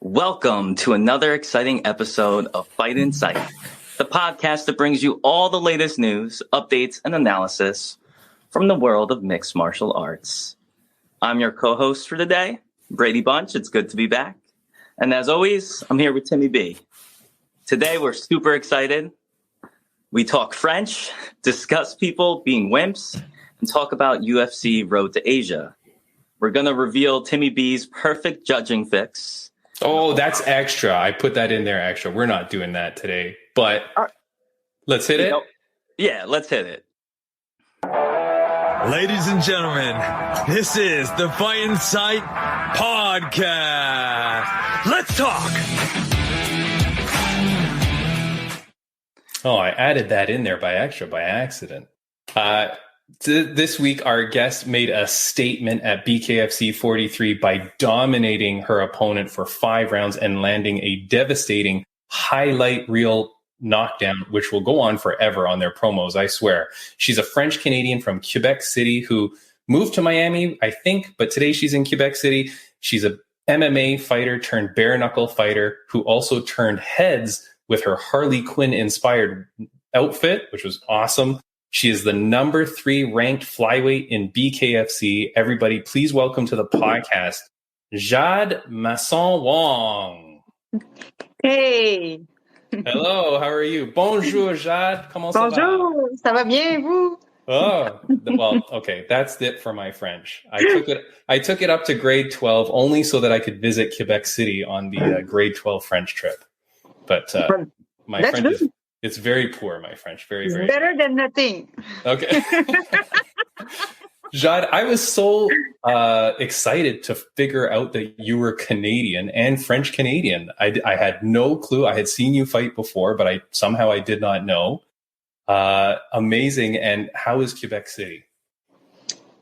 Welcome to another exciting episode of Fight Insight, the podcast that brings you all the latest news, updates, and analysis from the world of mixed martial arts. I'm your co-host for today, Braydbunch. It's good to be back. And as always, I'm here with Timmy B. Today, we're super excited. We talk French, discuss people being wimps, and talk about UFC Road to Asia. We're going to reveal Timmy B's perfect judging fix. Oh, that's extra. I put that in there extra. We're not doing that today, but let's hit it. Yeah, let's hit it. Ladies and gentlemen, this is the Fight Insight Podcast. Let's talk. Oh, I added that in there by accident. This week, our guest made a statement at BKFC 43 by dominating her opponent for 5 rounds and landing a devastating highlight reel knockdown, which will go on forever on their promos, I swear. She's a French-Canadian from Quebec City who moved to Miami, I think, but today she's in Quebec City. She's a MMA fighter turned bare-knuckle fighter who also turned heads with her Harley Quinn-inspired outfit, which was awesome. She is the number 3 ranked flyweight in BKFC. Everybody, please welcome to the podcast, Jade Masson-Wong. Hey. Hello, how are you? Bonjour, Jade. Comment ça va? Bonjour, ça va bien, vous? Oh, well, okay. That's it for my French. I took it up to grade 12 only so that I could visit Quebec City on the grade 12 French trip. But my That's French good. It's very poor, my French. Very, very better than nothing. Okay. Jade, I was so excited to figure out that you were Canadian and French Canadian. I had no clue. I had seen you fight before, but I did not know. Amazing. And how is Quebec City?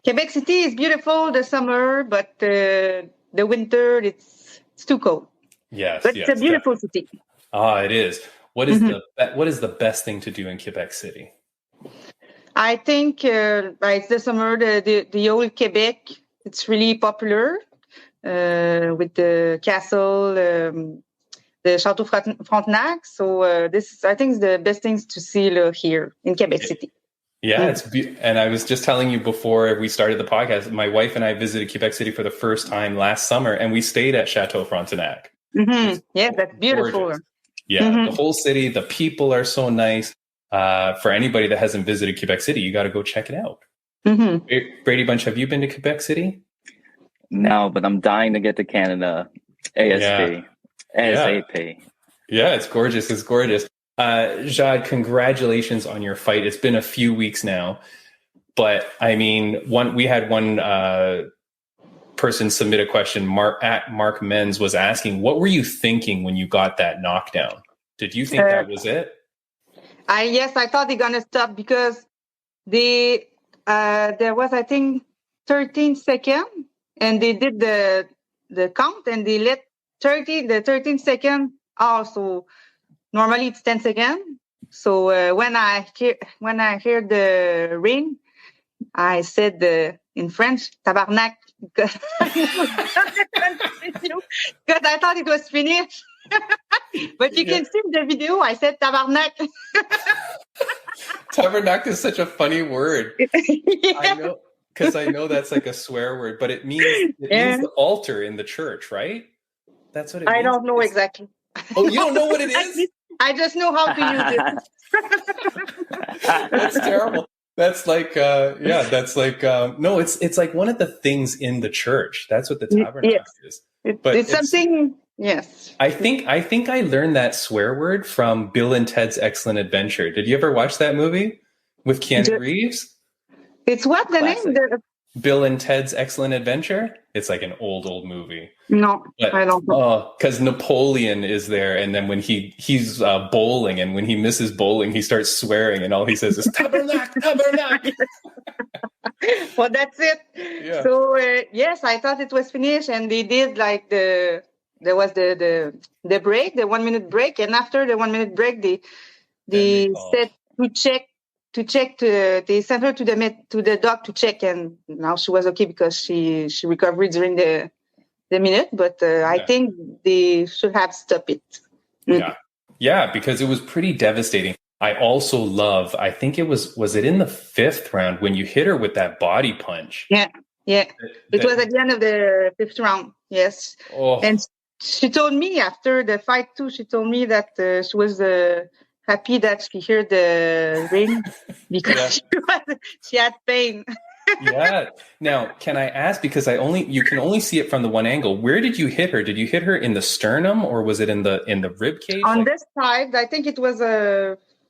Quebec City is beautiful the summer, but the winter it's too cold. Yes, but it's a beautiful city. It is. What is the best thing to do in Quebec City? I think it's the summer, the old Quebec. It's really popular with the castle, the Château Frontenac. So this, I think, is the best things to see here in Quebec City. Yeah, and I was just telling you before we started the podcast, my wife and I visited Quebec City for the first time last summer, and we stayed at Château Frontenac. Mm-hmm. Yeah, that's beautiful. Gorgeous. Yeah, The whole city, the people are so nice. For anybody that hasn't visited Quebec City, you got to go check it out. Mm-hmm. Braydbunch, have you been to Quebec City? No, but I'm dying to get to Canada ASAP. Yeah, it's gorgeous. It's gorgeous. Jade, congratulations on your fight. It's been a few weeks now, but I mean, we had one person submit a question. Mark Menz was asking, what were you thinking when you got that knockdown? Did you think that was it? Yes, I thought they're gonna stop because there was, I think, 13 seconds, and they did the count, and they let 13 seconds also. Normally it's 10 seconds. So when I hear the ring, I said in French, tabarnak, because I thought it was finished. But you can see in the video, I said tabarnak. Tabarnak is such a funny word. Yeah. I know, because I know that's like a swear word, but it means the altar in the church, right? That's what it means. I don't know exactly. Oh, you don't know what it is? I just know how to use it. That's terrible. That's like, no, it's like one of the things in the church. That's what the tabernacle is. It's something, yes. I think I learned that swear word from Bill and Ted's Excellent Adventure. Did you ever watch that movie with Keanu Reeves? It's what the Classic. name? Bill and Ted's Excellent Adventure? It's like an old movie. No, I don't know. Because Napoleon is there, and then when he's bowling, and when he misses bowling, he starts swearing, and all he says is tabernac, tabernac. Well, that's it. Yeah. So yes, I thought it was finished, and they did like there was the break, the 1 minute break, and after the 1 minute break, they said they sent her to the doc to check, and now she was okay because she recovered during the the minute, but I think they should have stopped it. Yeah, because it was pretty devastating. I also love, I think it was it in the 5th round when you hit her with that body punch? Yeah. It was at the end of the 5th round. Yes. Oh. And she told me after the fight too, she told me that she was happy that she heard the ring because she had pain. Yeah. Now, can I ask, because you can only see it from the one angle. Where did you hit her? Did you hit her in the sternum, or was it in the rib cage? On this side, I think it was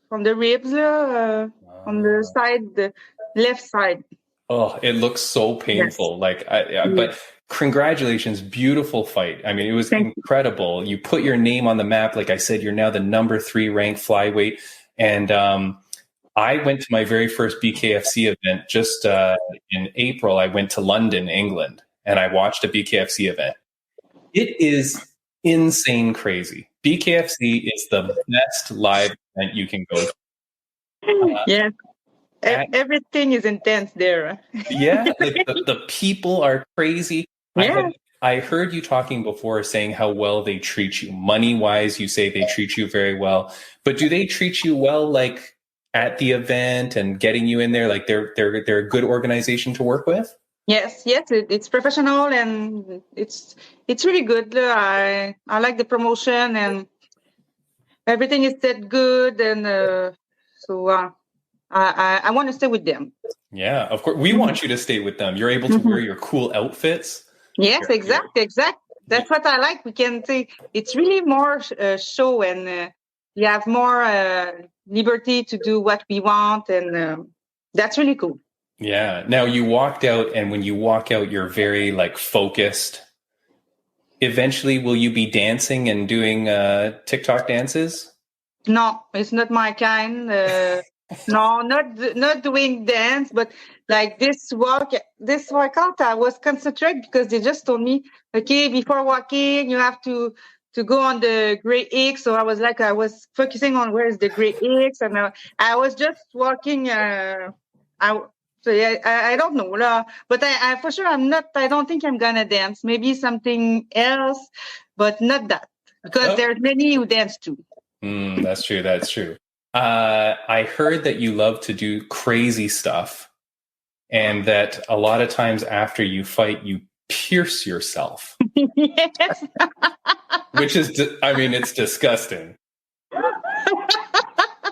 from the ribs, on the side, the left side. Oh, it looks so painful. Yes. But congratulations, beautiful fight. I mean, it was incredible. You put your name on the map. Like I said, you're now the number 3 ranked flyweight, and I went to my very first BKFC event just in April. I went to London, England, and I watched a BKFC event. It is insane crazy. BKFC is the best live event you can go to. Yes. Everything is intense there. Yeah, like the people are crazy. Yeah. I heard you talking before saying how well they treat you. Money-wise, you say they treat you very well. But do they treat you well, like at the event and getting you in there? Like they're a good organization to work with? Yes, it's professional and it's really good. I like the promotion and everything is set good, and so I want to stay with them. Yeah, of course. We want you to stay with them. You're able to wear your cool outfits. Yes, exactly. That's what I like. We can say it's really more show, and we have more liberty to do what we want, and that's really cool. Yeah. Now you walked out, and when you walk out, you're very focused. Eventually, will you be dancing and doing TikTok dances? No, it's not my kind. No, not doing dance, but like this workout, I was concentrated because they just told me, okay, before walking, you have to go on the gray X. So I was focusing on where is the gray X, and I was just walking. I don't know, but I for sure I don't think I'm gonna dance. Maybe something else, but not that, because there's many who dance too. That's true. I heard that you love to do crazy stuff, and that a lot of times after you fight, you pierce yourself. Yes. Which is, it's disgusting.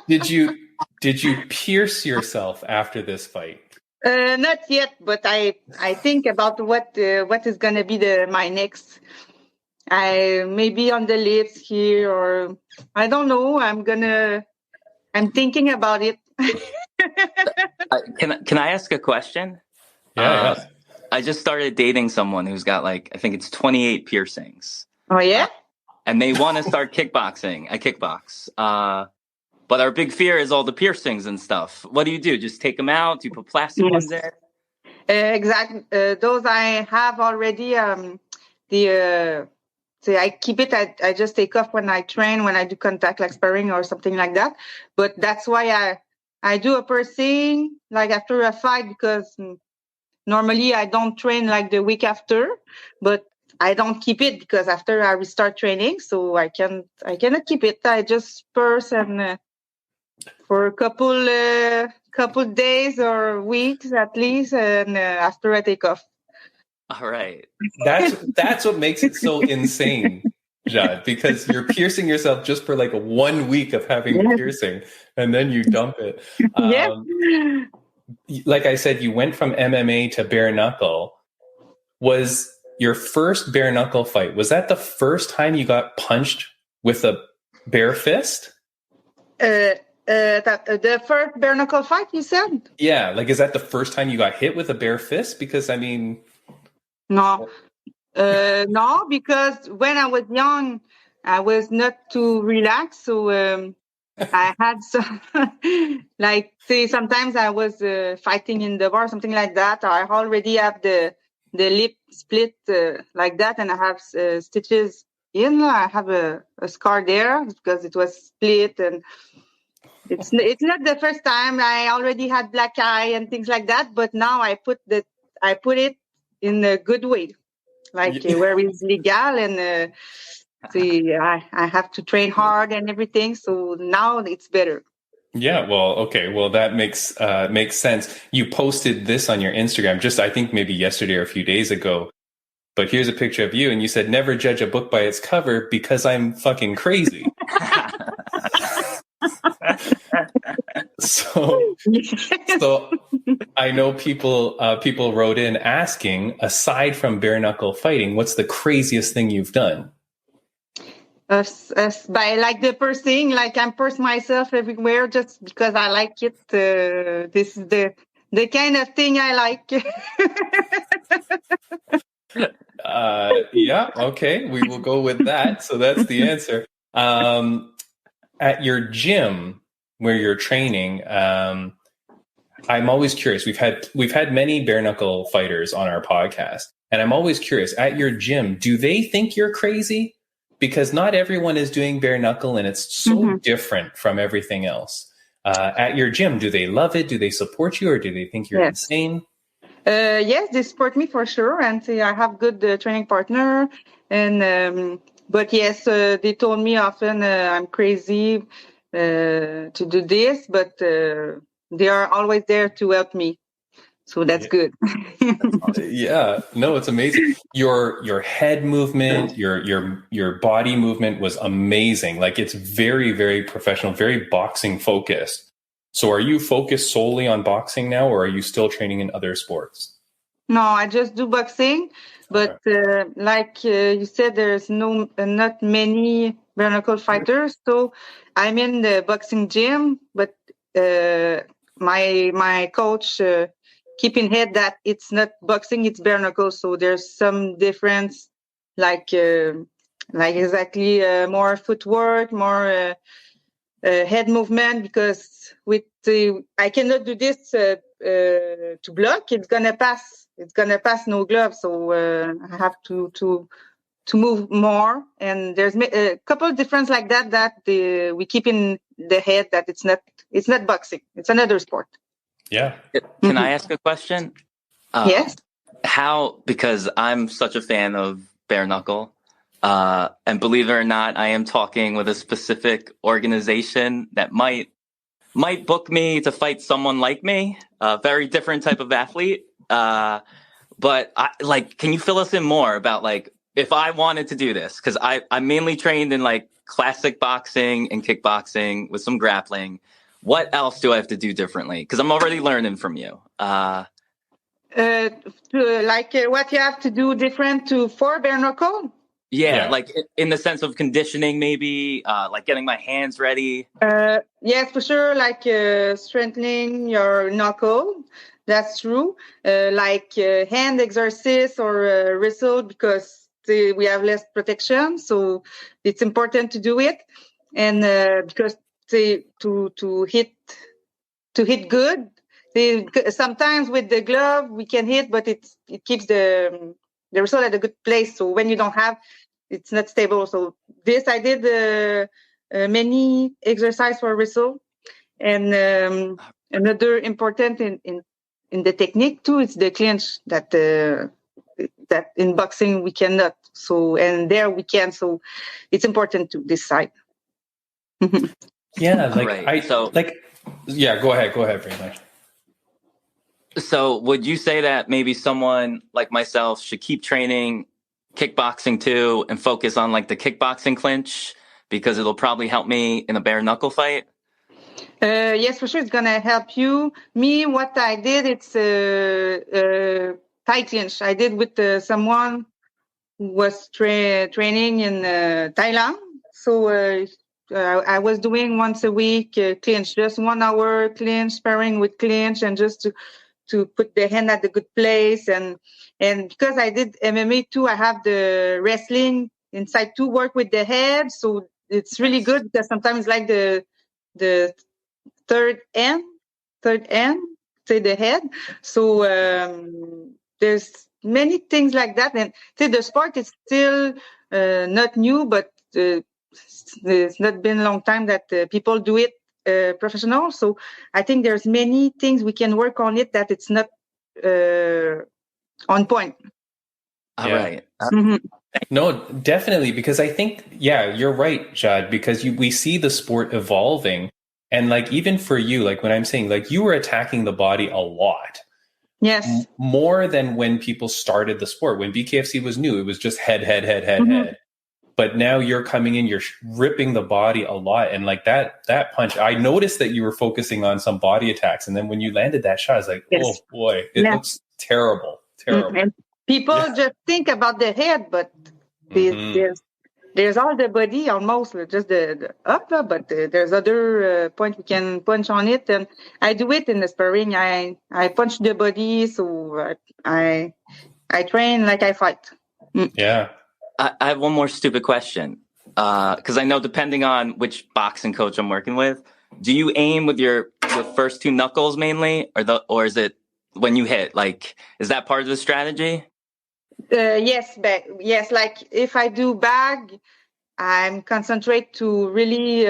Did you pierce yourself after this fight? Not yet, but I think about what is gonna be my next. I maybe on the lips here, or I don't know. I'm thinking about it. Can I ask a question? Yeah. I just started dating someone who's got I think it's 28 piercings. Oh yeah. And they want to start kickboxing. I kickbox. But our big fear is all the piercings and stuff. What do you do? Just take them out? Do you put plastic ones there? Exactly. Those I have already. So I keep it. I just take off when I train, when I do contact like sparring or something like that. But that's why I do a piercing after a fight, because normally I don't train the week after, but I don't keep it because after I restart training, so I cannot keep it. I just pierce and for a couple days or weeks at least, and after I take off. All right. That's what makes it so insane, Jade, because you're piercing yourself just for 1 week of having a piercing, and then you dump it. Like I said, you went from MMA to bare knuckle. Was your first bare knuckle fight, was that the first time you got punched with a bare fist? The first bare knuckle fight, you said? Yeah, is that the first time you got hit with a bare fist? Because No, because when I was young, I was not too relaxed. So I had some, say sometimes I was fighting in the bar, something like that. I already have the lip split like that, and I have stitches in. I have a scar there because it was split, and it's not the first time. I already had black eye and things like that, but now I put it in a good way. like where it's legal, and I have to train hard and everything. So now it's better. Yeah, well, okay. Well, that makes sense. You posted this on your Instagram just, I think, maybe yesterday or a few days ago. But here's a picture of you, and you said, "Never judge a book by its cover because I'm fucking crazy." So I know people wrote in asking, aside from bare knuckle fighting, what's the craziest thing you've done? By like the pursing, like I'm purse myself everywhere just because I like it. This is the kind of thing I like. Yeah, okay, we will go with that. So that's the answer. At your gym where you're training, I'm always curious. We've had many bare knuckle fighters on our podcast, and I'm always curious. At your gym, do they think you're crazy? Because not everyone is doing bare knuckle, and it's so different from everything else. At your gym, do they love it? Do they support you, or do they think you're insane? Yes, they support me for sure, and I have good training partner. And but yes, they told me often I'm crazy to do this, but they are always there to help me. So that's good. Yeah, no, it's amazing. Your head movement, your body movement was amazing. Like, it's very, very professional, very boxing focused. So are you focused solely on boxing now, or are you still training in other sports? No, I just do boxing, but like you said, there's not many bare knuckle fighters. So I'm in the boxing gym, but my coach keep in head that it's not boxing, it's bare knuckle. So there's some difference, like exactly more footwork, more head movement, because I cannot do this to block. It's gonna pass no glove. So I have to move more. And there's a couple of difference like that we keep in the head that it's not boxing. It's another sport. Yeah. Can I ask a question? Yes. How, because I'm such a fan of bare knuckle, and believe it or not, I am talking with a specific organization that might book me to fight someone like me, a very different type of athlete. But can you fill us in more about like, if I wanted to do this, because I'm mainly trained in like classic boxing and kickboxing with some grappling. What else do I have to do differently? Because I'm already learning from you. What you have to do different for bare knuckle? Yeah, like in the sense of conditioning, maybe like getting my hands ready. Yes, for sure. Like strengthening your knuckle. That's true. Hand exercise or wrestle, because we have less protection. So it's important to do it. And because to hit good. Sometimes with the glove we can hit, but it keeps the result at a good place. So when you don't have, it's not stable. So this I did many exercise for wrestle, and another important in the technique too is the clinch that in boxing we cannot. So and there we can. So it's important to this side. Yeah, go ahead, Braydbunch. So would you say that maybe someone like myself should keep training kickboxing too and focus on like the kickboxing clinch, because it'll probably help me in a bare knuckle fight? Yes, for sure. It's going to help you. Me, what I did, it's Thai clinch. I did with someone who was training in Thailand. So I was doing once a week clinch, just 1 hour clinch, sparring with clinch, and just to put the hand at the good place. And because I did MMA too, I have the wrestling inside to work with the head. So it's really good, because sometimes like the third end, say the head. So there's many things like that. And the sport is still not new, but it's not been a long time that people do it professional. So I think there's many things we can work on it that it's not on point. All Yeah. right. Mhm. No, definitely, because I think, yeah, you're right, Jad, because we see the sport evolving. And like, even for you, like when I'm saying, like, you were attacking the body a lot. Yes. More than when people started the sport. When BKFC was new, it was just head, Mhm. head. But now you're coming in, you're ripping the body a lot. And like that punch, I noticed that you were focusing on some body attacks. And then when you landed that shot, I was like, Yes. oh boy, it Yeah. looks terrible. And people Yeah. just think about the head, but there's all the body almost, just the up, but there's other point we can punch on it. And I do it in the sparring. I punch the body, so I train like I fight. Yeah. I have one more stupid question. Because I know depending on which boxing coach I'm working with, do you aim with your first two knuckles mainly, or is it when you hit? Like, is that part of the strategy? Yes, yes. Like if I do bag, I'm concentrate to really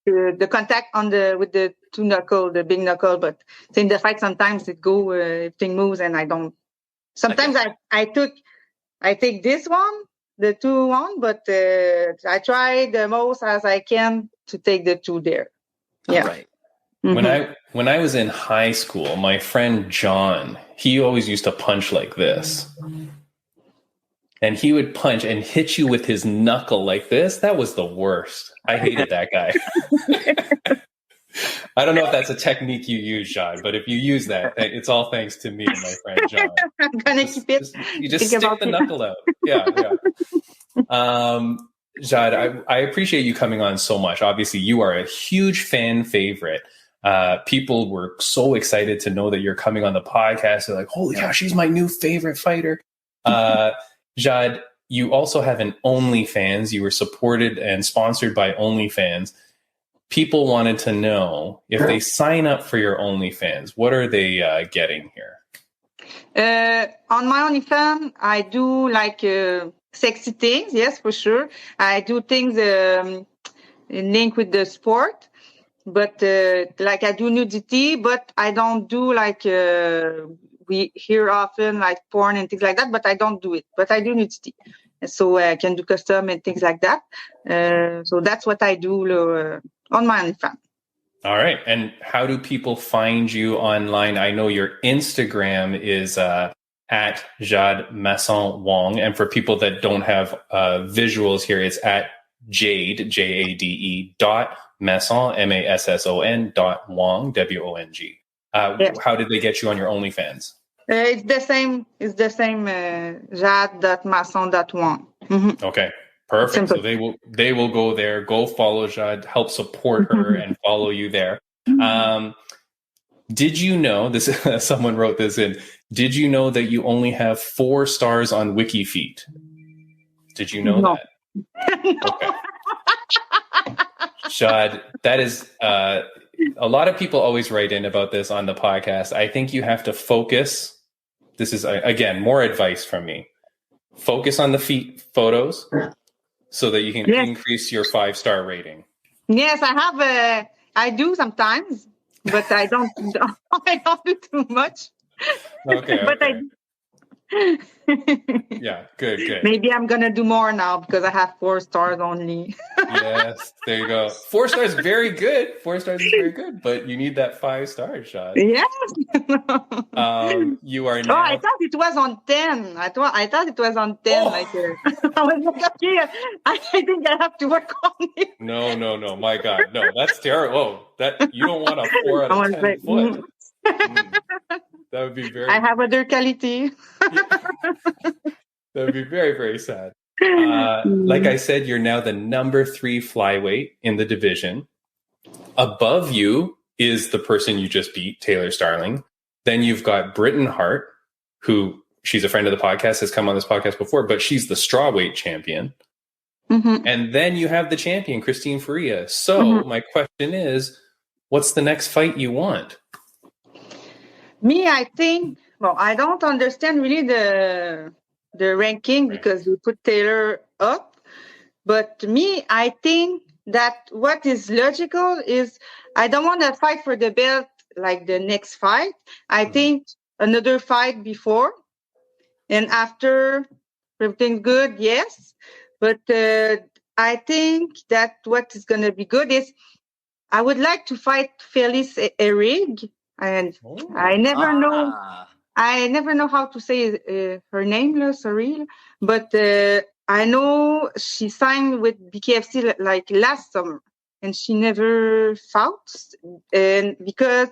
the contact on with the two knuckle, the big knuckle. But in the fight, sometimes everything moves, and I don't. Sometimes I take this one, the 2-1, but I try the most as I can to take the 2 there. Yeah. All right. Mhm. When I was in high school, my friend John, he always used to punch like this. And he would punch and hit you with his knuckle like this. That was the worst. I hated that guy. I don't know if that's a technique you use, John, but if you use that, it's all thanks to me and my friend John. I'm gonna keep it. You just Think stick about the it. knuckle out. Yeah. Jad, I appreciate you coming on so much. Obviously, you are a huge fan favorite. People were so excited to know that you're coming on the podcast. They're like, holy cow, she's my new favorite fighter. Jad, you also have an OnlyFans. You were supported and sponsored by OnlyFans. People wanted to know, if they sign up for your OnlyFans, what are they getting here? On my OnlyFans, I do like sexy things. Yes, for sure. I do things linked with the sport, but like I do nudity, but I don't do like we hear often like porn and things like that. But I don't do it. But I do nudity, so I can do custom and things like that. So that's what I do on my OnlyFans. All right. And how do people find you online? I know your Instagram is at Jade Masson-Wong. And for people that don't have visuals here, it's at Jade, Jade .Masson, MASSON .Wong, WONG. Yes. How did they get you on your OnlyFans? It's the same. It's the same. Jade.Masson.Wong. Mm-hmm. Okay. Perfect. Simple. So they will go there, go follow Jade, help support her and follow you there. Did you know this? Someone wrote this in. Did you know that you only have 4 stars on Wikifeet? Did you know No. that? Okay. Jade, that is a lot of people always write in about this on the podcast. I think you have to focus. This is again more advice from me. Focus on the feet photos, so that you can increase your 5-star rating. Yes, I do sometimes, but I don't. I don't do too much. Okay. But okay. Yeah. Good. Maybe I'm gonna do more now because I have 4 stars only. Yes. There you go. 4 stars, very good. 4 stars is very good, but you need that 5 stars shot. Yes. You are now. Oh, I thought it was on 10. I thought it was on 10. Oh. Like I was like, okay, I think I have to work on it. No. My God, no. That's terrible. Oh, that you don't want a 4 out I of was 10 like, foot. That would be very. I have other quality. That would be very, very sad. Like I said, you're now the number 3 flyweight in the division. Above you is the person you just beat, Taylor Starling. Then you've got Britton Hart, who she's a friend of the podcast, has come on this podcast before, but she's the strawweight champion. Mm-hmm. And then you have the champion, Christine Faria. So my question is, what's the next fight you want? Me, I think, well, I don't understand really the ranking because we put Taylor up. But me, I think that what is logical is I don't want to fight for the belt like the next fight. I think another fight before. And after everything's good, yes. But I think that what is going to be good is I would like to fight Felice Erig. And I never know. I never know how to say her name, sorry. But I know she signed with BKFC like last summer, and she never fought. And because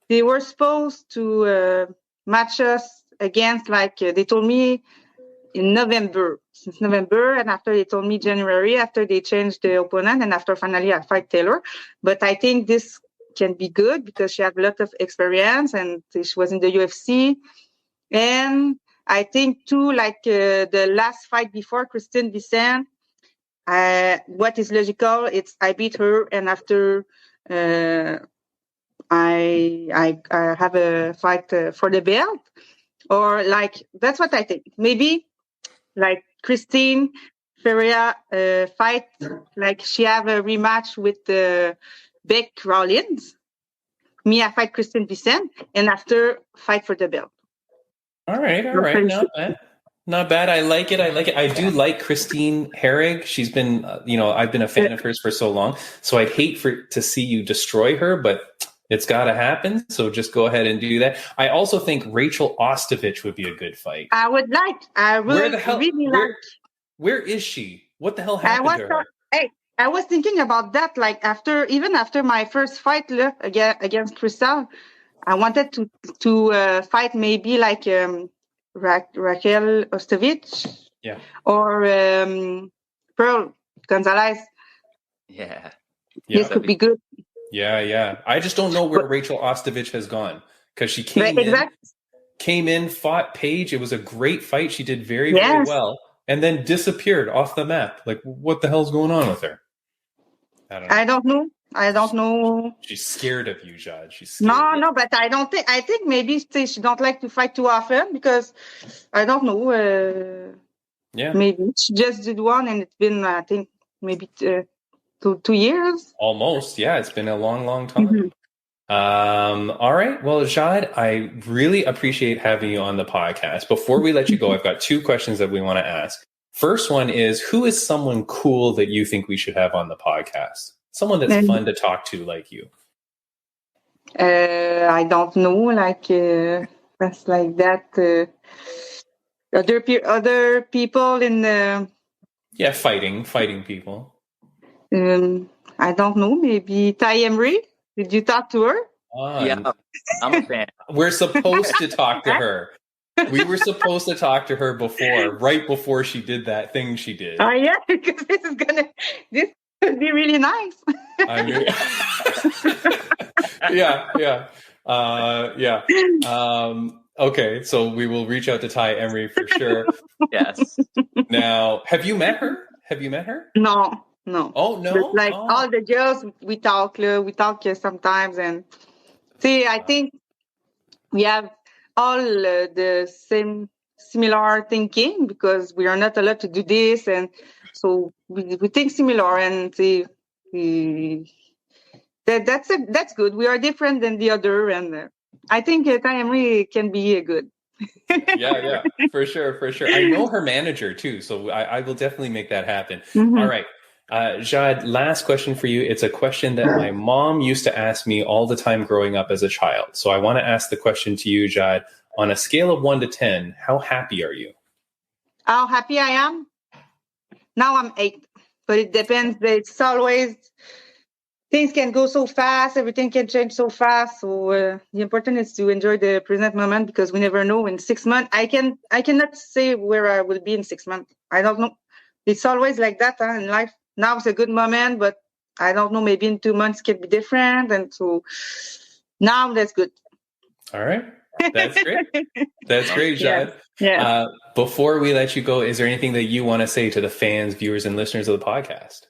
they were supposed to match us against, like they told me in since November, and after they told me January, after they changed the opponent, and after finally I fight Taylor. But I think this can be good because she had a lot of experience and she was in the UFC. And I think too, like the last fight before Christine Vicen, what is logical, it's I beat her and after I have a fight for the belt, or like that's what I think. Maybe like Christine Ferreira fight, like she have a rematch with Beck Rawlins. Me, I fight Christine Vicen, and after fight for the belt. All right. Not bad. I like it. I do like Christine Herrig. She's been, I've been a fan of hers for so long. So I'd hate to see you destroy her, but it's got to happen. So just go ahead and do that. I also think Rachel Ostovich would be a good fight. I would really like. Where is she? What the hell happened to her? I was thinking about that. Like even after my first fight against Crystal, I wanted to fight maybe like Raquel Ostovich, or Pearl Gonzalez. Yeah, this could be good. Yeah. I just don't know where Rachel Ostovich has gone because she came in, fought Paige. It was a great fight. She did very, very well, and then disappeared off the map. Like, what the hell's going on with her? I don't know. She's scared of you, Jade. She's scared. No, but I don't think. I think maybe she don't like to fight too often because I don't know. Maybe she just did one, and it's been I think maybe 2 years. Almost, yeah. It's been a long, long time. Mm-hmm. All right. Well, Jade, I really appreciate having you on the podcast. Before we let you go, I've got 2 questions that we want to ask. First one is, who is someone cool that you think we should have on the podcast? Someone that's fun to talk to like you. I don't know, like that's like that. Other people in the fighting people. I don't know. Maybe Ty Emery. Did you talk to her? Yeah, I'm a fan. We're supposed to talk to her. We were supposed to talk to her right before she did that thing she did. Oh yeah, because this would be really nice. I mean, yeah. Okay, so we will reach out to Ty Emery for sure. Yes. Now, have you met her? No. Oh no! But like all the girls, we talk sometimes, and see, I think we have all the same similar thinking because we are not allowed to do this, and so we think similar, and see, that's good. We are different than the other, and I think Ty Emery can be good. yeah, for sure. I know her manager too, so I will definitely make that happen. Mm-hmm. All right. Jade, last question for you. It's a question that my mom used to ask me all the time growing up as a child. So I want to ask the question to you, Jade. On a scale of 1 to 10, how happy are you? How happy I am? Now I'm 8, but it depends. It's always, things can go so fast. Everything can change so fast. So the important is to enjoy the present moment because we never know. In 6 months, I cannot say where I will be in 6 months. I don't know. It's always like that in life. Now it's a good moment, but I don't know. Maybe in 2 months it can be different. And so now that's good. All right. That's great. That's great, Jade. Yeah. Before we let you go, is there anything that you want to say to the fans, viewers, and listeners of the podcast?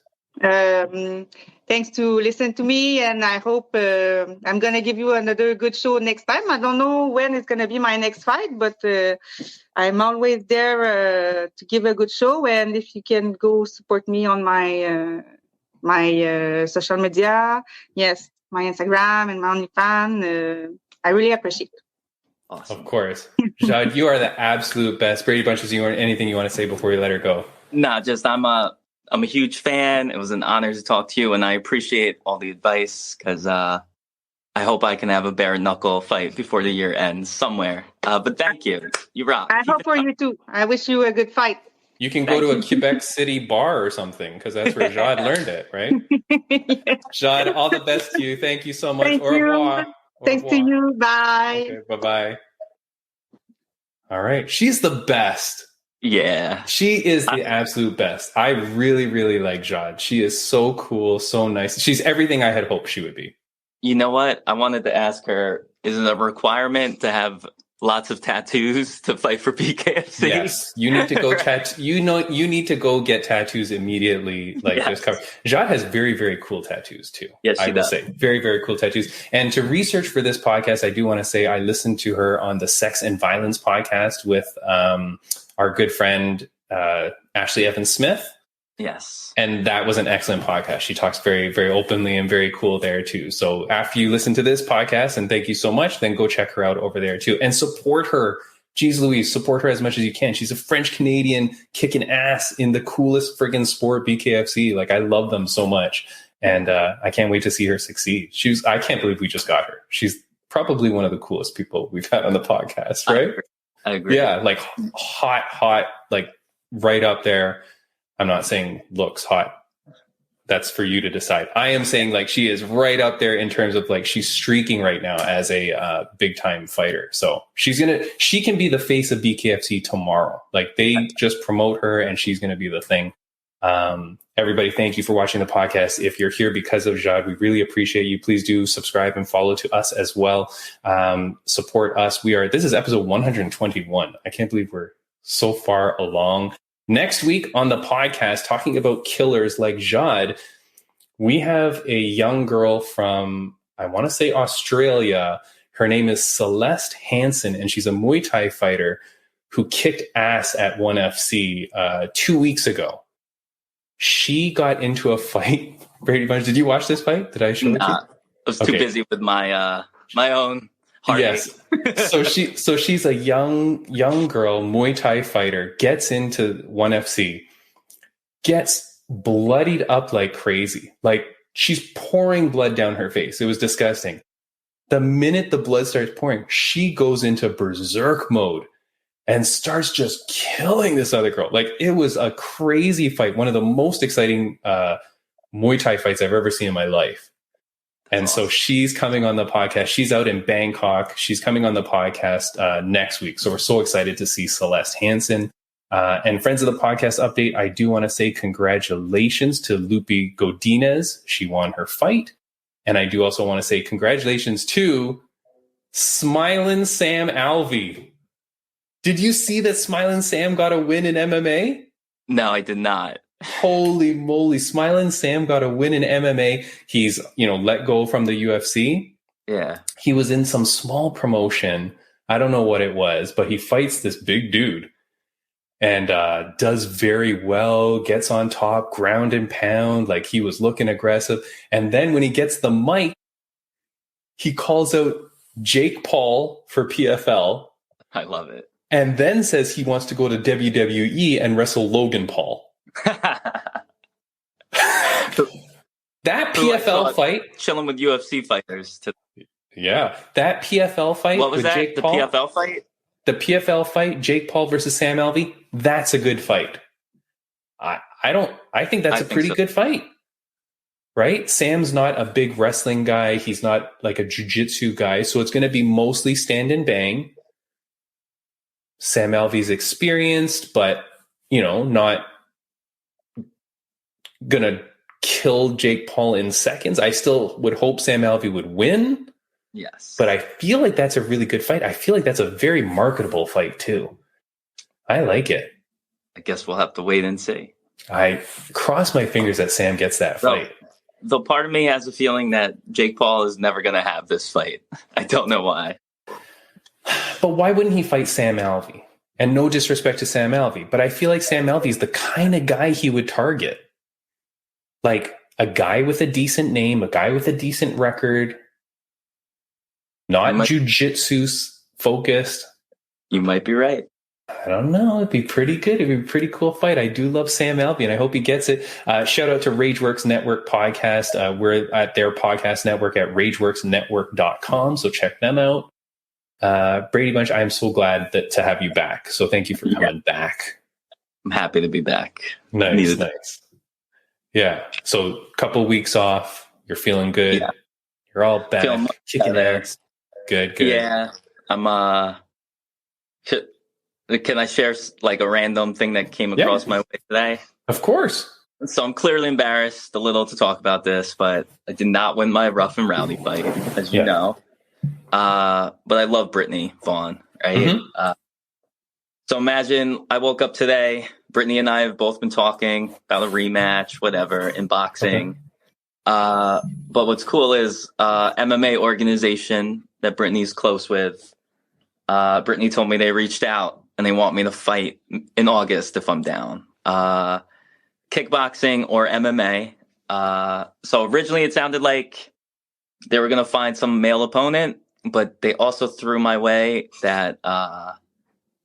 Thanks to listen to me, and I hope I'm going to give you another good show next time. I don't know when it's going to be my next fight, but I'm always there to give a good show. And if you can go support me on my social media, yes, my Instagram and my OnlyFans, I really appreciate it. Awesome. Of course. Jade, you are the absolute best. Braydbunch, is there anything you want to say before we let her go? Nah, just I'm a huge fan. It was an honor to talk to you, and I appreciate all the advice because I hope I can have a bare knuckle fight before the year ends somewhere. But thank you. You rock. I hope for you too. I wish you a good fight. You can go to a Quebec City bar or something because that's where Jade learned it, right? Yes. Jade, all the best to you. Thank you so much. Thank Au revoir. you. Thanks to you. Bye. Okay, bye-bye. All right. She's the best. Yeah. She is the absolute best. I really, really like Jade. She is so cool, so nice. She's everything I had hoped she would be. You know what? I wanted to ask her, is it a requirement to have lots of tattoos to fight for BKFC? Yes. You need to go you need to go get tattoos immediately. Like Yes. just cover. Jade has very, very cool tattoos too. Yes, she I will does. say. Very, very cool tattoos. And to research for this podcast, I do want to say I listened to her on the Sex and Violence podcast with our good friend Ashley Evans Smith. Yes. And that was an excellent podcast. She talks very, very openly and very cool there too. So after you listen to this podcast, and thank you so much, then go check her out over there too and support her. Jeez Louise, support her as much as you can. She's a French Canadian kicking ass in the coolest friggin' sport, BKFC. Like I love them so much. And I can't wait to see her succeed. I can't believe we just got her. She's probably one of the coolest people we've had on the podcast, right? I agree. Yeah, like hot, like right up there. I'm not saying looks hot. That's for you to decide. I am saying like she is right up there in terms of like she's streaking right now as a big time fighter. So she can be the face of BKFC tomorrow. Like they just promote her and she's going to be the thing. Everybody, thank you for watching the podcast. If you're here because of Jade, we really appreciate you. Please do subscribe and follow to us as well. Support us. This is episode 121. I can't believe we're so far along. Next week on the podcast, talking about killers like Jade, we have a young girl from, I want to say Australia. Her name is Celeste Hansen, and she's a Muay Thai fighter who kicked ass at 1FC 2 weeks ago. She got into a fight. Braydbunch, did you watch this fight? Did I show it to you? I was too busy with my own heartache. Yes. So she's a young girl, Muay Thai fighter, gets into 1FC, gets bloodied up like crazy. Like she's pouring blood down her face. It was disgusting. The minute the blood starts pouring, she goes into berserk mode and starts just killing this other girl. Like it was a crazy fight. One of the most exciting Muay Thai fights I've ever seen in my life. And so she's coming on the podcast. She's out in Bangkok. She's coming on the podcast next week. So we're so excited to see Celeste Hansen. And friends of the podcast update, I do want to say congratulations to Lupi Godinez. She won her fight. And I do also want to say congratulations to Smilin' Sam Alvey. Did you see that Smilin' Sam got a win in MMA? No, I did not. Holy moly. Smilin' Sam got a win in MMA. He's, let go from the UFC. Yeah. He was in some small promotion. I don't know what it was, but he fights this big dude and does very well, gets on top, ground and pound. Like he was looking aggressive. And then when he gets the mic, he calls out Jake Paul for PFL. I love it. And then says he wants to go to WWE and wrestle Logan Paul. That PFL fight, chilling with UFC fighters. Yeah, that PFL fight. What was with that? Jake The Paul, PFL fight? The PFL fight, Jake Paul versus Sam Alvey. That's a good fight. I think that's a pretty good fight. Right? Sam's not a big wrestling guy. He's not like a jiu-jitsu guy. So it's going to be mostly stand and bang. Sam Alvey's experienced, but, not going to kill Jake Paul in seconds. I still would hope Sam Alvey would win. Yes. But I feel like that's a really good fight. I feel like that's a very marketable fight too. I like it. I guess we'll have to wait and see. I cross my fingers that Sam gets that fight. Though part of me has a feeling that Jake Paul is never going to have this fight. I don't know why. But why wouldn't he fight Sam Alvey? And no disrespect to Sam Alvey, but I feel like Sam Alvey is the kind of guy he would target. Like a guy with a decent name, a guy with a decent record, not jiu-jitsu focused. You might be right. I don't know. It'd be pretty good. It'd be a pretty cool fight. I do love Sam Alvey, and I hope he gets it. Shout out to Rageworks Network Podcast. We're at their podcast network at rageworksnetwork.com, so check them out. Braydbunch, I am so glad to have you back. So thank you for coming back. I'm happy to be back. Nice. Yeah. So a couple weeks off. You're feeling good. Yeah. You're all back. Kicking ass. Good. Yeah. I'm can I share like a random thing that came across my way today? Of course. So I'm clearly embarrassed a little to talk about this, but I did not win my rough and rowdy fight, as you know. But I love Brittany Vaughn, right? Mm-hmm. So imagine I woke up today. Brittany and I have both been talking about a rematch, whatever, in boxing. Okay. But what's cool is MMA organization that Brittany's close with. Brittany told me they reached out and they want me to fight in August if I'm down. Kickboxing or MMA. So originally it sounded like they were going to find some male opponent, but they also threw my way that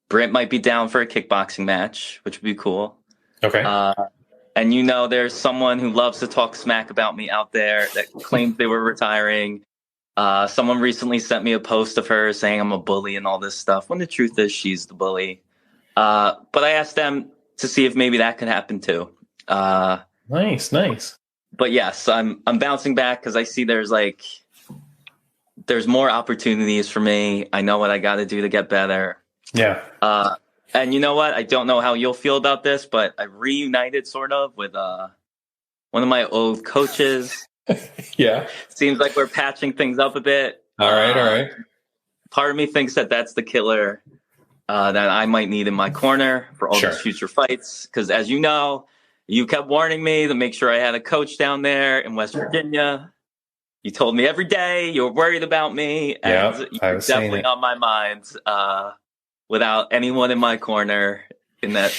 Britt might be down for a kickboxing match, which would be cool. Okay. And there's someone who loves to talk smack about me out there that claims they were retiring. Someone recently sent me a post of her saying I'm a bully and all this stuff, when the truth is she's the bully. But I asked them to see if maybe that could happen too. Nice. But yes, I'm bouncing back because I see there's more opportunities for me. I know what I got to do to get better. Yeah. And you know what? I don't know how you'll feel about this, but I reunited sort of with one of my old coaches. Yeah. Seems like we're patching things up a bit. All right. Part of me thinks that that's the killer that I might need in my corner for all these future fights. Because as you know, you kept warning me to make sure I had a coach down there in West Virginia. You told me every day you were worried about me. And you were definitely on my mind without anyone in my corner in that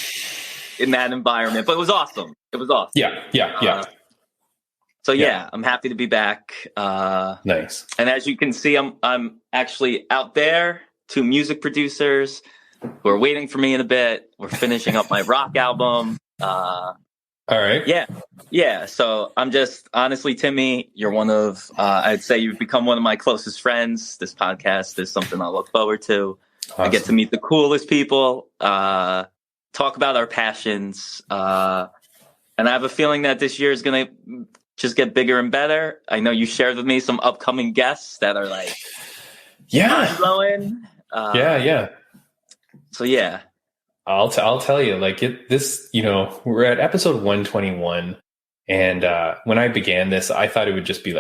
environment. But it was awesome. Yeah. So I'm happy to be back. Nice. And as you can see, I'm actually out there. 2 music producers who are waiting for me in a bit. We're finishing up my rock album. All right. Yeah. So I'm just honestly, Timmy, you're one of I'd say you've become one of my closest friends. This podcast is something I look forward to. Awesome. I get to meet the coolest people, talk about our passions, and I have a feeling that this year is going to just get bigger and better. I know you shared with me some upcoming guests that are like, mind-blowing. Yeah. So yeah, I'll tell you, like we're at episode 121, and when I began this, I thought it would just be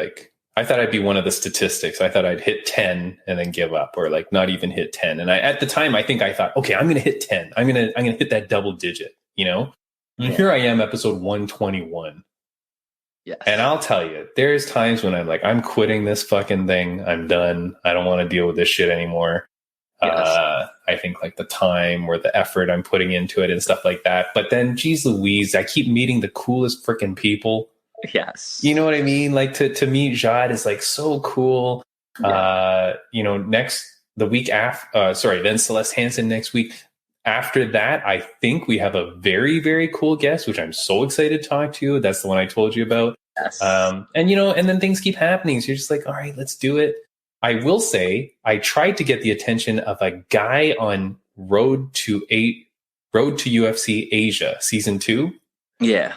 I thought I'd be one of the statistics. I thought I'd hit 10 and then give up, or not even hit 10. And at the time, I thought, okay, I'm going to hit 10. I'm going to hit that double digit, And here I am, episode 121. Yes. And I'll tell you, there's times when I'm like, I'm quitting this fucking thing. I'm done. I don't want to deal with this shit anymore. Yes. I think the time or the effort I'm putting into it and stuff like that. But then, geez Louise, I keep meeting the coolest freaking people. Yes. You know what I mean? To meet Jade is so cool. Yeah. The week after, then Celeste Hansen next week. After that, I think we have a very, very cool guest, which I'm so excited to talk to. That's the one I told you about. Yes. And then things keep happening. So you're just all right, let's do it. I will say I tried to get the attention of a guy on Road to UFC Asia season 2. Yeah.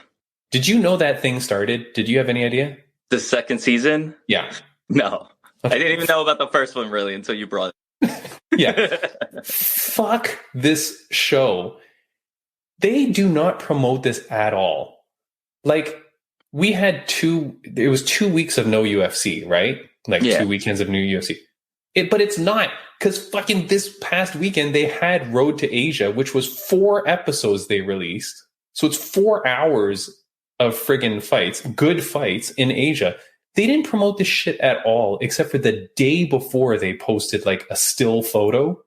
Did you know that thing started? Did you have any idea? The second season? Yeah. No. I didn't even know about the first one really until you brought it. Yeah. Fuck this show. They do not promote this at all. We had it was 2 weeks of no UFC, right? 2 weekends of new UFC. But it's not, because fucking this past weekend they had Road to Asia, which was 4 episodes they released. So it's 4 hours of friggin' fights, good fights in Asia. They didn't promote this shit at all, except for the day before they posted a still photo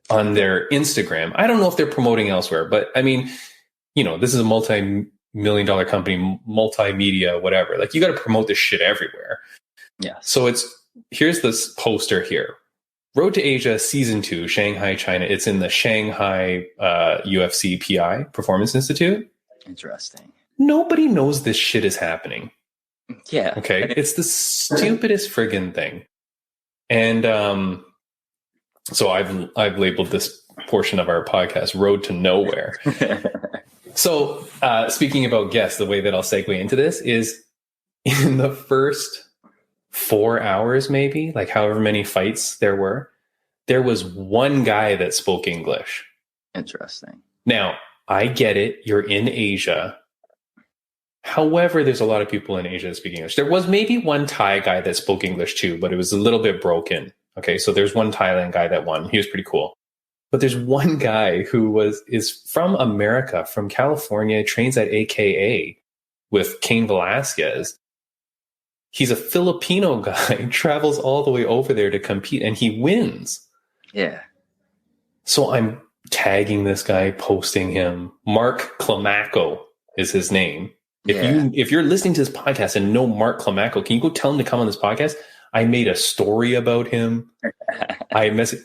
on their Instagram. I don't know if they're promoting elsewhere, but I mean, this is a multi-million-dollar company, multimedia, whatever. You got to promote this shit everywhere. Yeah. So here's this poster here. Road to Asia Season 2, Shanghai, China. It's in the Shanghai UFC PI, Performance Institute. Interesting. Nobody knows this shit is happening. Yeah. Okay. It's the stupidest friggin' thing. And so I've labeled this portion of our podcast Road to Nowhere. So speaking about guests, the way that I'll segue into this is in the first 4 hours, maybe, like however many fights there was one guy that spoke English. Interesting. Now, I get it. You're in Asia. However, there's a lot of people in Asia that speak English. There was maybe one Thai guy that spoke English too, but it was a little bit broken. Okay, so there's one Thailand guy that won. He was pretty cool. But there's one guy who is from America, from California, trains at AKA with Cain Velasquez. He's a Filipino guy, travels all the way over there to compete, and he wins. Yeah. So I'm tagging this guy, posting him. Mark Climaco is his name. If you're listening to this podcast and know Mark Climaco, can you go tell him to come on this podcast? I made a story about him.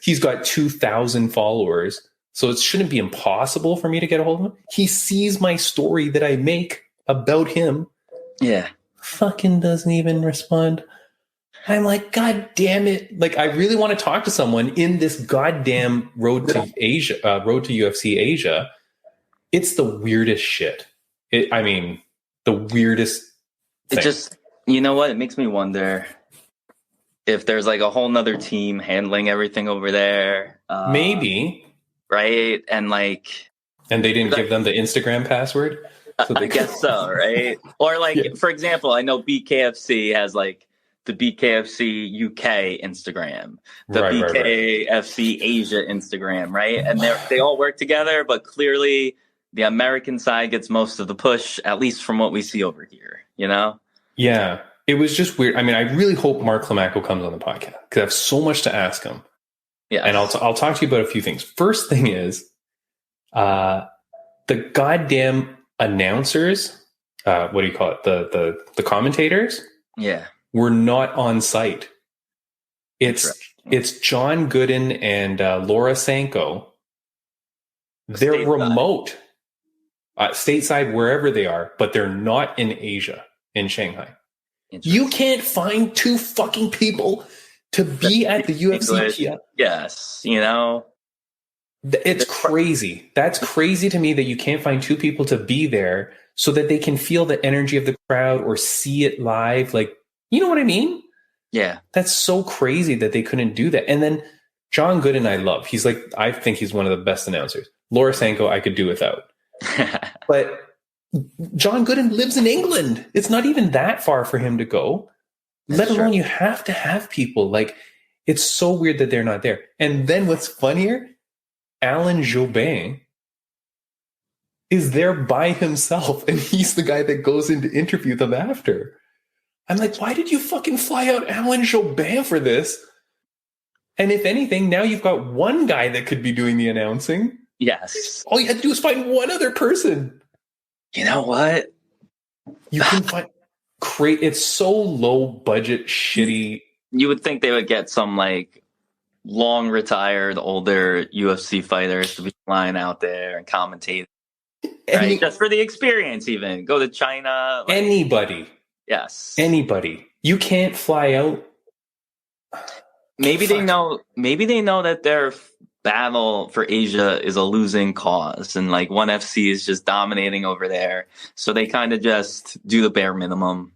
He's got 2,000 followers, so it shouldn't be impossible for me to get a hold of him. He sees my story that I make about him. Yeah. Fucking doesn't even respond. I'm like, God damn it. Like, I really want to talk to someone in this goddamn road to Asia, road to UFC Asia. It's the weirdest shit. The weirdest thing. It just, you know what? It makes me wonder if there's like a whole nother team handling everything over there. Maybe. Right? And they didn't give them the Instagram password? I guess so, right? Or for example, I know BKFC has like the BKFC UK Instagram, the BKFC Asia Instagram, right? And they all work together, but clearly the American side gets most of the push, at least from what we see over here, you know? Yeah. It was just weird. I mean, I really hope Mark Climaco comes on the podcast because I have so much to ask him. Yeah. And I'll talk to you about a few things. First thing is the goddamn announcers, what do you call it? The commentators? Yeah. Were not on site. It's John Gooden and Laura Sanko. They're stateside. Remote. Stateside, wherever they are, but they're not in Asia, in Shanghai. You can't find two fucking people to be at the UFC. Yes, you know. It's crazy. That's crazy to me that you can't find two people to be there so that they can feel the energy of the crowd or see it live. Like, you know what I mean? Yeah. That's so crazy that they couldn't do that. And then John Gooden, I love. I think he's one of the best announcers. Laura Sanko, I could do without. But John Gooden lives in England. It's not even that far for him to go. Let alone you have to have people. Like, it's so weird that they're not there. And then what's funnier, Alan Jobin is there by himself, and he's the guy that goes in to interview them after. I'm like, why did you fucking fly out Alan Jobin for this? And if anything, now you've got one guy that could be doing the announcing. Yes. All you had to do was find one other person. You know what? You can find it's so low budget, shitty. You would think they would get some like long retired older UFC fighters to be flying out there and commentate. Right? Just for the experience, even. Go to China. Anybody. Yes. Anybody. You can't fly out. Maybe they know that their battle for Asia is a losing cause, and like ONE FC is just dominating over there. So they kind of just do the bare minimum.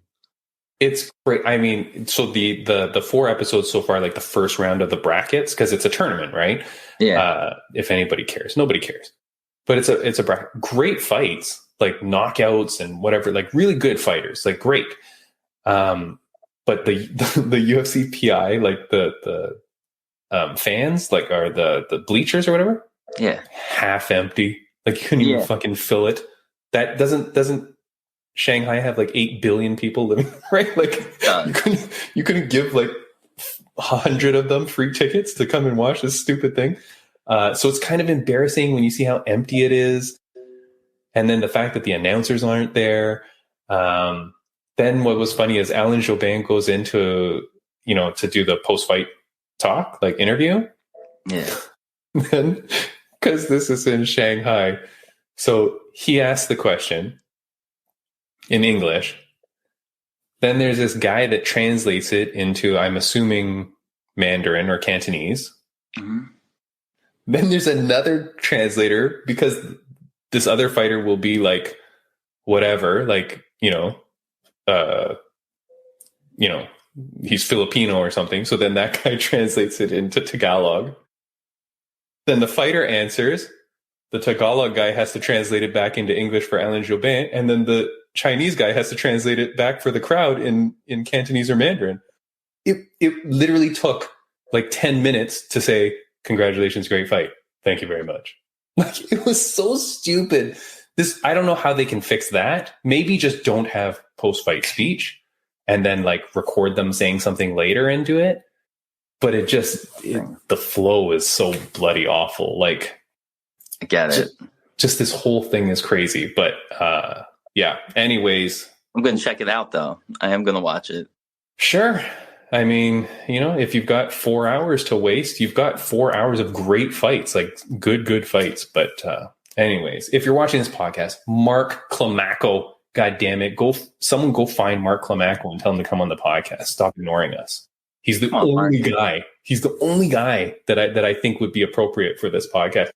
It's great. I mean, so the 4 episodes so far, like the first round of the brackets, because it's a tournament, right? Yeah. If anybody cares, nobody cares. But it's a bracket. Great fights, like knockouts and whatever, like really good fighters, like great. But the UFC PI, like the fans, like are the bleachers or whatever. Yeah. Half empty. Like you couldn't even fucking fill it. That doesn't Shanghai have like 8 billion people living, right? Like you couldn't give like 100 of them free tickets to come and watch this stupid thing. So it's kind of embarrassing when you see how empty it is. And then the fact that the announcers aren't there. Then what was funny is Alan Jobin goes into, to do the post-fight talk, like interview. Yeah. Then, because this is in Shanghai, so he asked the question in English. Then there's this guy that translates it into, I'm assuming, Mandarin or Cantonese. Mm-hmm. Then there's another translator, because this other fighter will be like, whatever, like, he's Filipino or something. So then that guy translates it into Tagalog. Then the fighter answers. The Tagalog guy has to translate it back into English for Alain Jobin. And then the Chinese guy has to translate it back for the crowd in Cantonese or Mandarin. It literally took like 10 minutes to say, congratulations, great fight. Thank you very much. Like, it was so stupid. I don't know how they can fix that. Maybe just don't have post-fight speech and then like record them saying something later into it. But the flow is so bloody awful. Like, I get it. Just this whole thing is crazy. But yeah, anyways. I'm going to check it out, though. I am going to watch it. Sure. I mean, if you've got 4 hours to waste, you've got 4 hours of great fights, like good fights. But anyways, if you're watching this podcast, Mark Climaco, God damn it, someone go find Mark Climaco and tell him to come on the podcast. Stop ignoring us. He's the only guy. He's the only guy that I think would be appropriate for this podcast.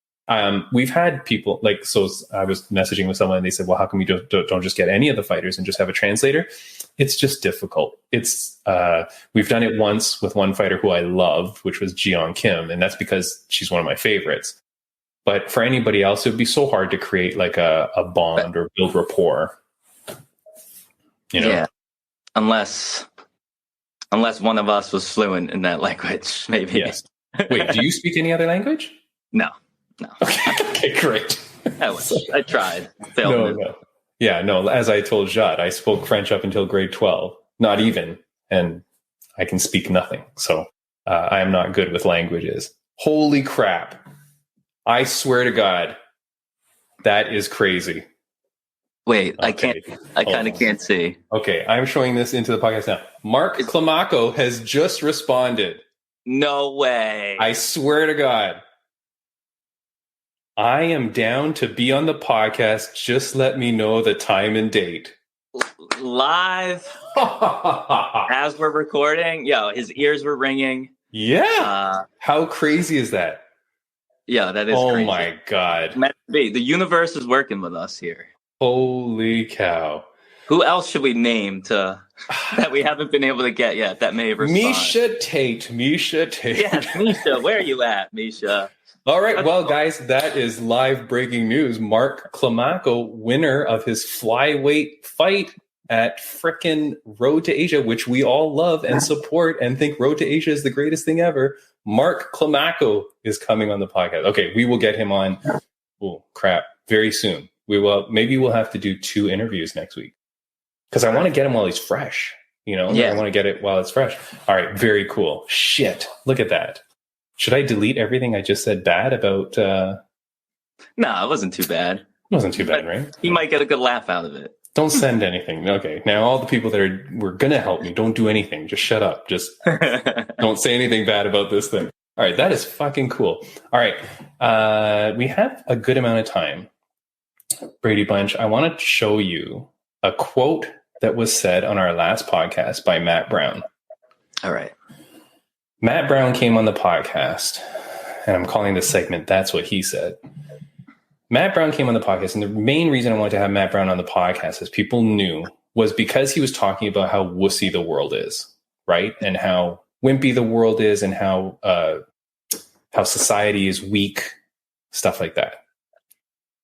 We've had people like, so I was messaging with someone and they said, well, how come we don't just get any of the fighters and just have a translator? It's just difficult. We've done it once with one fighter who I love, which was Jeon Kim. And that's because she's one of my favorites. But for anybody else, it would be so hard to create like a bond or build rapport. Yeah. Unless one of us was fluent in that language, maybe. Yes. Wait, do you speak any other language? No. Okay, great. I tried. No. Yeah, no. As I told Jade, I spoke French up until grade 12. Not even. And I can speak nothing. So I am not good with languages. Holy crap. I swear to God, that is crazy. Wait, Okay. I kind of can't see. Okay, I'm showing this into the podcast now. Mark Climaco has just responded. No way. I swear to God. I am down to be on the podcast. Just let me know the time and date. Live as we're recording. Yo, his ears were ringing. Yeah. How crazy is that? Yeah, that is crazy. crazy. Oh my God. The universe is working with us here. Holy cow. Who else should we name that we haven't been able to get yet that may respond? Misha Tate. Yes, Misha. Where are you at, Misha? All right. Well, guys, that is live breaking news. Mark Climaco, winner of his flyweight fight at frickin' Road to Asia, which we all love and support and think Road to Asia is the greatest thing ever. Mark Climaco is coming on the podcast. Okay, we will get him on. Oh, crap. Very soon. Maybe we'll have to do 2 interviews next week because I want to get him while he's fresh. Yeah. I want to get it while it's fresh. All right. Very cool. Shit. Look at that. Should I delete everything I just said bad about? No, it wasn't too bad. It wasn't too bad, right? He might get a good laugh out of it. Don't send anything. Okay. Now, all the people that were going to help me, don't do anything. Just shut up. Just don't say anything bad about this thing. All right. That is fucking cool. All right. We have a good amount of time. Braydbunch, I want to show you a quote that was said on our last podcast by Matt Brown. All right. Matt Brown came on the podcast, and I'm calling this segment That's What He Said. Matt Brown came on the podcast, and the main reason I wanted to have Matt Brown on the podcast, as people knew, was because he was talking about how wussy the world is, right? And how wimpy the world is, and how society is weak, stuff like that.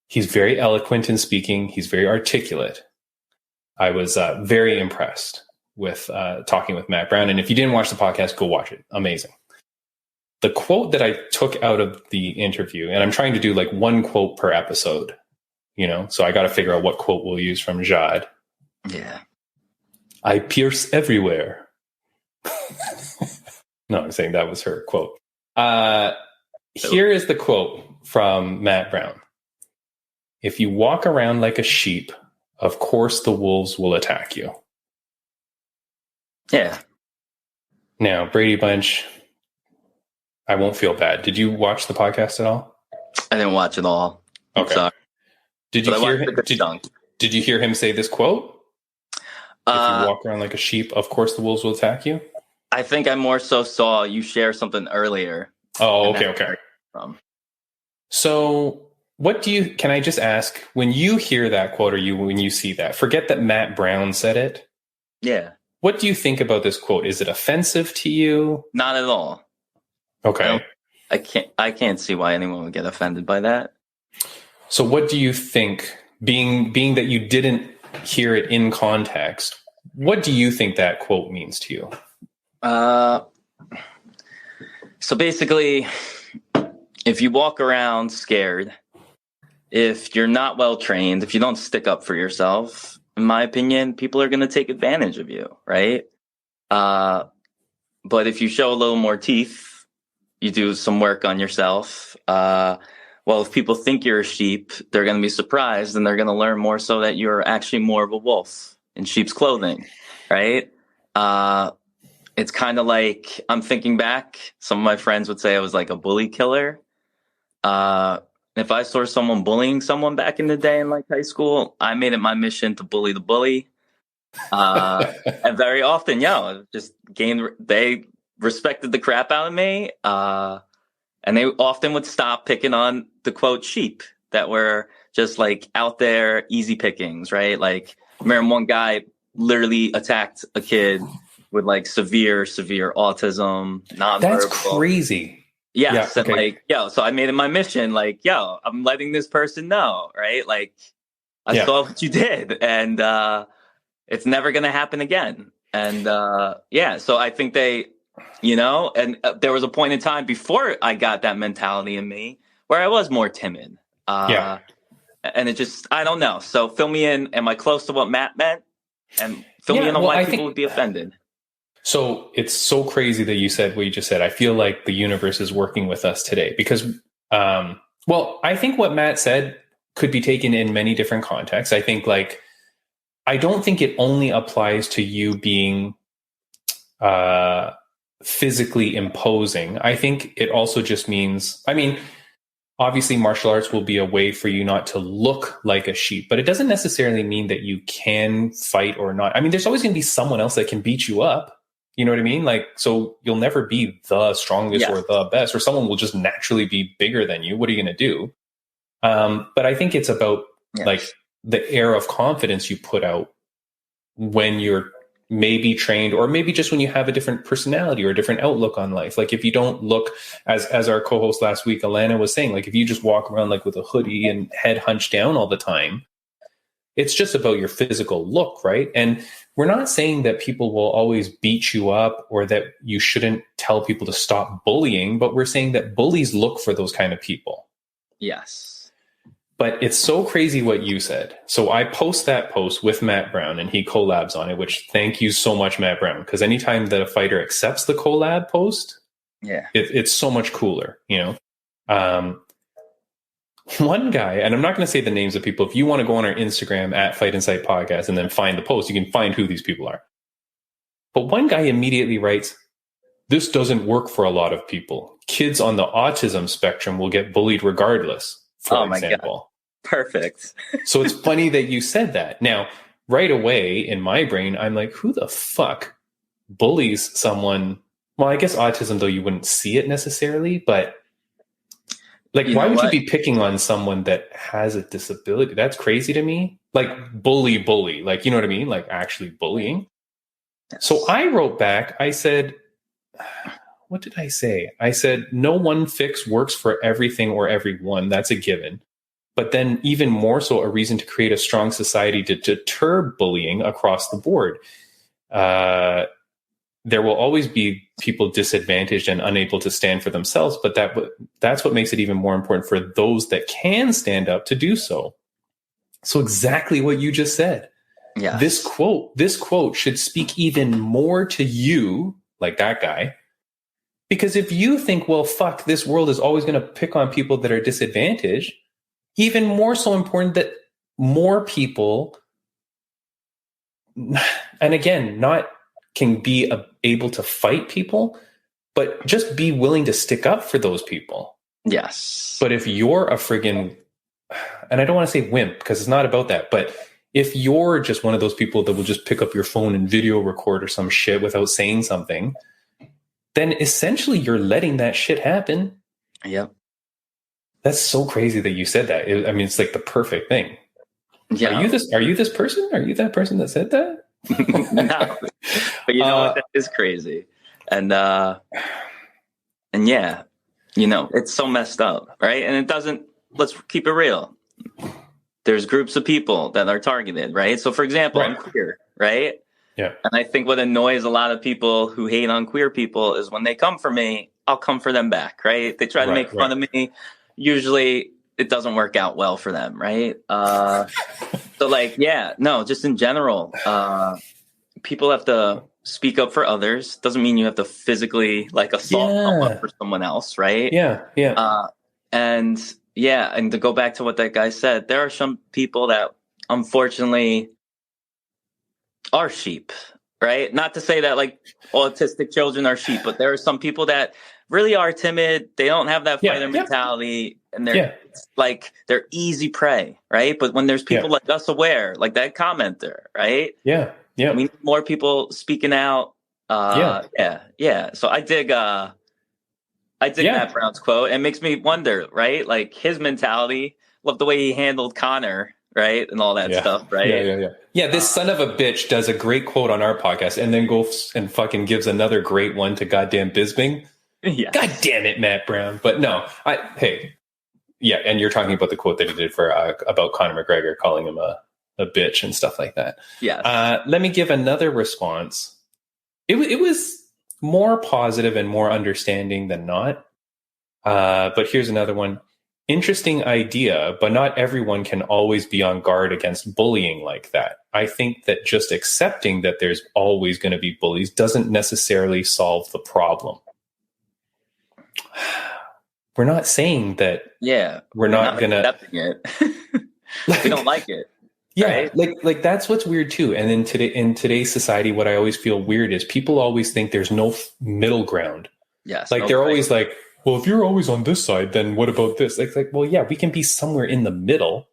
He's very eloquent in speaking. He's very articulate. I was very impressed with talking with Matt Brown. And if you didn't watch the podcast, go watch it. Amazing. The quote that I took out of the interview, and I'm trying to do like 1 quote per episode, so I got to figure out what quote we'll use from Jade. Yeah. I pierce everywhere. No, I'm saying that was her quote. Here is the quote from Matt Brown. If you walk around like a sheep, of course the wolves will attack you. Yeah. Now, Braydbunch, I won't feel bad. Did you watch the podcast at all? I didn't watch it all. I'm Okay. sorry. Did you hear him? Did you hear him say this quote? If you walk around like a sheep, of course the wolves will attack you. I think I more so saw you share something earlier. Oh, okay. So can I just ask, when you hear that quote or when you see that, forget that Matt Brown said it. Yeah. What do you think about this quote? Is it offensive to you? Not at all. Okay. I can't see why anyone would get offended by that. So what do you think, being that you didn't hear it in context, what do you think that quote means to you? So basically, if you walk around scared, if you're not well trained, if you don't stick up for yourself, in my opinion, people are going to take advantage of you, right? But if you show a little more teeth, you do some work on yourself. Well, if people think you're a sheep, they're going to be surprised, and they're going to learn more so that you're actually more of a wolf in sheep's clothing, right? It's kind of like, I'm thinking back, some of my friends would say I was like a bully killer. If I saw someone bullying someone back in the day in like high school, I made it my mission to bully the bully. And very often, they respected the crap out of me. And they often would stop picking on the quote sheep that were just like out there, easy pickings, right? Like, I remember one guy literally attacked a kid with like severe autism, nonverbal. That's crazy. Yes. Yeah, okay. And so I made it my mission, like, I'm letting this person know, right? Like, I saw what you did, and it's never going to happen again. And so I think they, and there was a point in time before I got that mentality in me where I was more timid. And it just, I don't know. So fill me in. Am I close to what Matt meant? And fill me in on why people would be offended. So it's so crazy that you said what you just said. I feel like the universe is working with us today because, I think what Matt said could be taken in many different contexts. I think I don't think it only applies to you being physically imposing. I think it also just means, obviously martial arts will be a way for you not to look like a sheep, but it doesn't necessarily mean that you can fight or not. There's always going to be someone else that can beat you up. You know what I mean? So you'll never be the strongest or the best, or someone will just naturally be bigger than you. What are you going to do? But I think it's about the air of confidence you put out when you're maybe trained, or maybe just when you have a different personality or a different outlook on life. Like if you don't look, as our co-host last week, Alana was saying, like if you just walk around like with a hoodie and head hunched down all the time, it's just about your physical look, right? And we're not saying that people will always beat you up or that you shouldn't tell people to stop bullying, but we're saying that bullies look for those kind of people. Yes. But it's so crazy what you said. So I post that post with Matt Brown and he collabs on it, which thank you so much, Matt Brown. Because anytime that a fighter accepts the collab post, it's so much cooler, One guy, and I'm not going to say the names of people. If you want to go on our Instagram at Fight Insight Podcast and then find the post, you can find who these people are. But one guy immediately writes, "This doesn't work for a lot of people. Kids on the autism spectrum will get bullied regardless," for example. God. Perfect. So it's funny that you said that. Now, right away in my brain, I'm like, who the fuck bullies someone? Well, I guess autism, though, you wouldn't see it necessarily, but why would you be picking on someone that has a disability? That's crazy to me. Bully. Like, you know what I mean? Like actually bullying. Yes. So I wrote back, I said, what did I say? I said, no one fix works for everything or everyone. That's a given. But then even more so, a reason to create a strong society to deter bullying across the board. There will always be people disadvantaged and unable to stand for themselves, but that's what makes it even more important for those that can stand up to do so. So exactly what you just said. Yeah. This quote should speak even more to you, like that guy, because if you think, well, fuck, this world is always going to pick on people that are disadvantaged, even more so important that more people, and again, not can be able to fight people, but just be willing to stick up for those people. Yes. But if you're a friggin', and I don't want to say wimp because it's not about that, but if you're just one of those people that will just pick up your phone and video record or some shit without saying something, then essentially you're letting that shit happen. Yep. That's so crazy that you said that. I mean, it's like the perfect thing. Yeah. Are you this person? Are you that person that said that? No. But you know what? That is crazy. And yeah, you know, it's so messed up, right? And it doesn't, let's keep it real. There's groups of people that are targeted, right? So for example, Right. I'm queer, right? Yeah. And I think what annoys a lot of people who hate on queer people is when they come for me, I'll come for them back, right? They try to make fun of me. Usually it doesn't work out well for them, right? So like, yeah, no, just in general, people have to speak up for others. Doesn't mean you have to physically like assault someone for someone else, right? Yeah, yeah. And to go back to what that guy said, there are some people that unfortunately are sheep, right? Not to say that like autistic children are sheep, but there are some people that really are timid. They don't have that fighter mentality, and they're like they're easy prey, right? But when there's people like us aware, like that commenter, right? Yeah. We need more people speaking out. So I dig Matt Brown's quote. It makes me wonder, right? Like his mentality. Love the way he handled Connor, right, and all that stuff, right? Yeah, this son of a bitch does a great quote on our podcast and then goes and fucking gives another great one to goddamn Bisbing. Yeah. God damn it, Matt Brown. But no, and you're talking about the quote that he did for about Conor McGregor calling him a bitch and stuff like that. Yeah. Let me give another response. It was more positive and more understanding than not. But here's another one. Interesting idea, but not everyone can always be on guard against bullying like that. I think that just accepting that there's always going to be bullies doesn't necessarily solve the problem. We're not saying that. Yeah, we're not going to accepting it. We don't like it. Yeah, right? like that's what's weird too. And then in today's society, what I always feel weird is people always think there's no middle ground. Yes, like they're always like, well, if you're always on this side, then what about this? Like, well, yeah, we can be somewhere in the middle.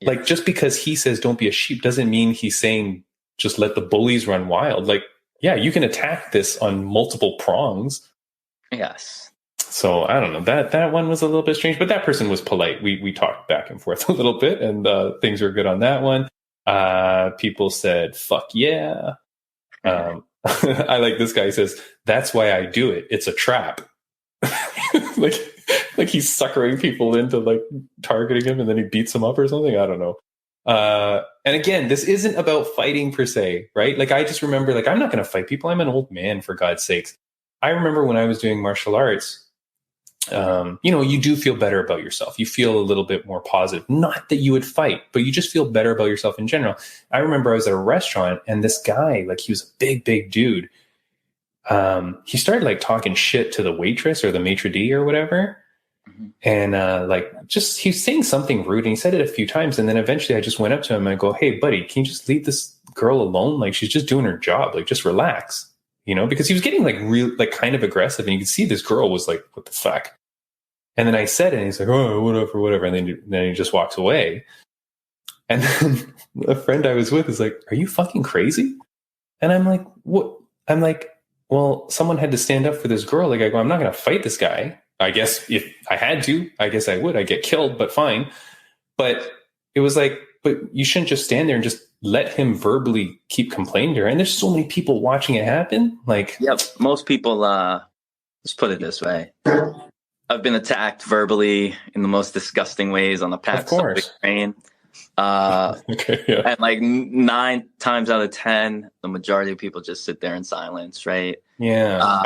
Yeah. Like, just because he says don't be a sheep doesn't mean he's saying just let the bullies run wild. Like, yeah, you can attack this on multiple prongs. Yes. So I don't know, that one was a little bit strange, but that person was polite. We talked back and forth a little bit, and things were good on that one. People said, fuck yeah. I like this guy. He says, that's why I do it. It's a trap. like he's suckering people into like targeting him, and then he beats them up or something. I don't know. And again, this isn't about fighting per se, right? Like I just remember, like, I'm not going to fight people. I'm an old man, for God's sakes. I remember when I was doing martial arts, you do feel better about yourself. You feel a little bit more positive. Not that you would fight, but you just feel better about yourself in general. I remember I was at a restaurant, and this guy, like, he was a big, big dude. He started like talking shit to the waitress or the maitre d' or whatever. Mm-hmm. And he was saying something rude, and he said it a few times. And then eventually I just went up to him and I go, hey buddy, can you just leave this girl alone? Like, she's just doing her job. Like, just relax, because he was getting like real, like kind of aggressive, and you could see this girl was like, what the fuck? And then I said it, and he's like, oh, whatever. And then he just walks away. And then a friend I was with is like, are you fucking crazy? And I'm like, what? I'm like, well, someone had to stand up for this girl. Like, I go, I'm not going to fight this guy. I guess if I had to, I guess I would. I'd get killed, but fine. But it was like, but you shouldn't just stand there and just let him verbally keep complaining to her. And there's so many people watching it happen. Like, yep, most people, let's put it this way. I've been attacked verbally in the most disgusting ways on the path subway train. And like 9 times out of 10, the majority of people just sit there in silence, right? Yeah.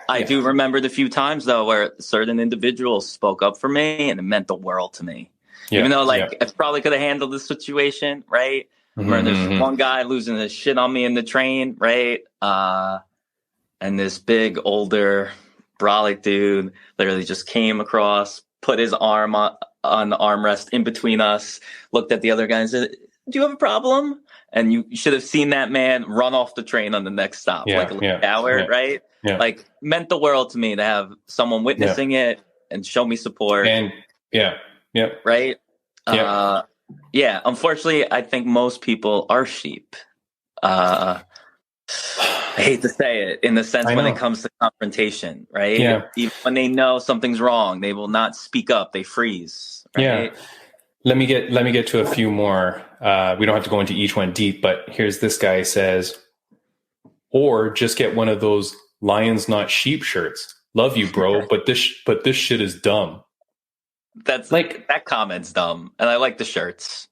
I do remember the few times though where certain individuals spoke up for me, and it meant the world to me. Yeah, even though I probably could have handled the situation, right? Mm-hmm. Where there's one guy losing his shit on me in the train, right? And this big older brolic dude literally just came across, put his arm on the armrest in between us, looked at the other guy and said, do you have a problem? and you should have seen that man run off the train on the next stop, Howard, right? Yeah. Like, meant the world to me to have someone witnessing it and show me support. And right. Yeah. Unfortunately, I think most people are sheep. I hate to say it, in the sense when it comes to confrontation, right? Yeah. Even when they know something's wrong, they will not speak up. They freeze. Right? Yeah. Let me get to a few more. We don't have to go into each one deep, but here's this guy says, or just get one of those lions not sheep shirts. Love you, bro, but this shit is dumb. That's like, that comment's dumb, and I like the shirts.